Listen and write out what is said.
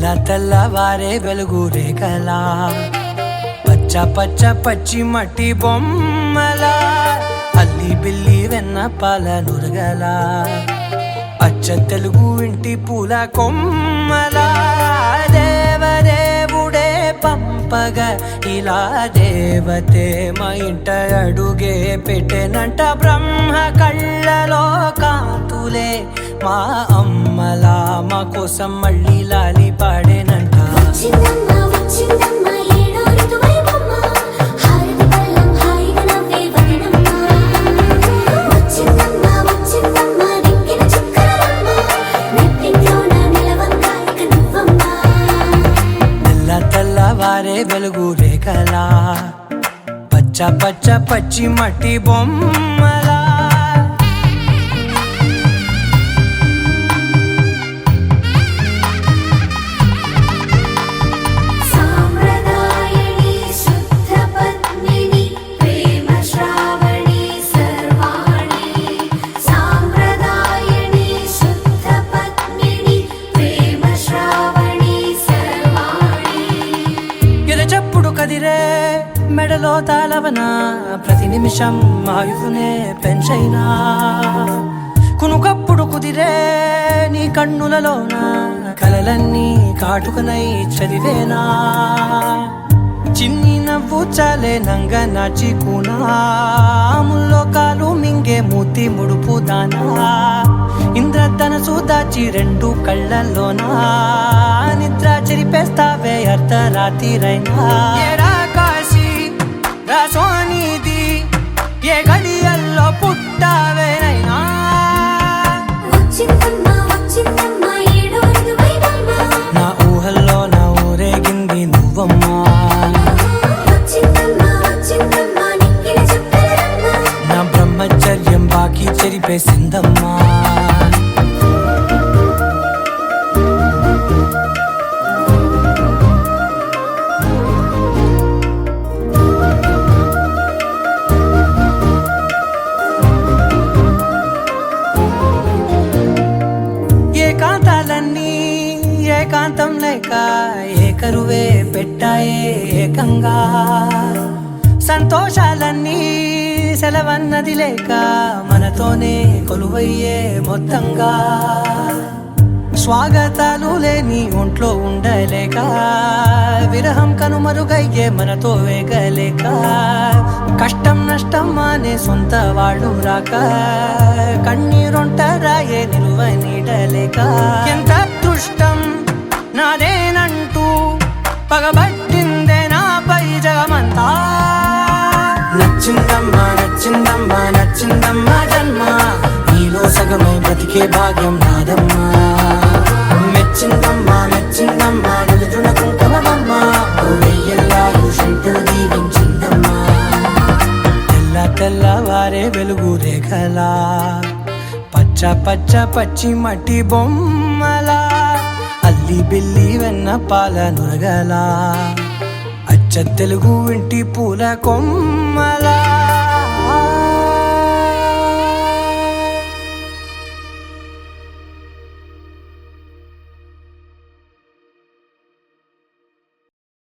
తెల్ల తెల్లవారే వెలుగు రేఖలా పచ్చ పచ్చ పచ్చి మట్టి బొమ్మలా అల్లి బిల్లి వెన్న పాల నురగలా అచ్చ తెలుగు ఇంటి పూల కొమ్మలా దేవదేవుడే పంపగా ఇలా దేవతే మా ఇంట అడుగే పెట్టెనంట బ్రహ్మ కళ్ళలో కాంతులే మా అమ్మలా మా కోసం మళ్ళీ లాలి పాడేనంట తెల్లవారే వెలుగు రేఖలా పచ్చ పచ్చ పచ్చి మట్టి బొమ్మలా కదిరే మెడలో తాళవన ప్రతి నిమిషం ఆయువునే పెంచైనా కునుకప్పుడు కుదిరే నీ కన్నులలోన కలలన్నీ కాటుకనై చదివేనా చిన్ని నవ్వు చాలే నంగ నాచి కూనాముల్లో కాలు మింగే మూతి ముడుపు దానా ఇంద్రధనసు దాచి రెండు కళ్ళల్లోనా నిద్ర చెరిపేస్తావే అర్ధరాత్రిరైనా కాశీ రాసోనిది ఏ గడియల్లో పుట్టావేనైనా నా ఊహల్లో నా ఊరేగింది నువ్వమ్మా నా బ్రహ్మచర్యం బాకీ చెరిపేసిందమ్మా ఏకాంతాలన్నీ ఏకాంతం లేక ఏకరువే పెట్టాయే ఏకంగా సంతోషాలన్నీ సెలవన్నది లేక మనతోనే కొలువయ్యే మొత్తంగా స్వాగతాలు లేని ఒంట్లో ఉండలేక విరహం కనుమరుగయ్యే మనతో వేగలేక కష్టం నష్టం అనే సొంత వాడు రాక కన్నీరొంటరాయే నిలువ నీడలేక ఎంత అదృష్టం నాదేనంటూ పగబట్టిందే నాపై జగమంతా నచ్చిందమ్మా నచ్చిందమ్మా నచ్చిందమ్మా జన్మ నీలో సగమై బ్రతికే భాగ్యం నాదమ్మా మెచ్చిందమ్మా మెచ్చిందమ్మా నిలుతున్న కుంకుమమ్మా వెయ్యల్లాలు శంకరు దీవించిందమ్మా తెల్ల తెల్లవారే వెలుగు రేఖలా పచ్చ పచ్చ పచ్చి మట్టి బొమ్మలా అల్లి బిల్లి వెన్న పాల నురగలా అచ్చ తెలుగు ఇంటి పూల కొమ్మలా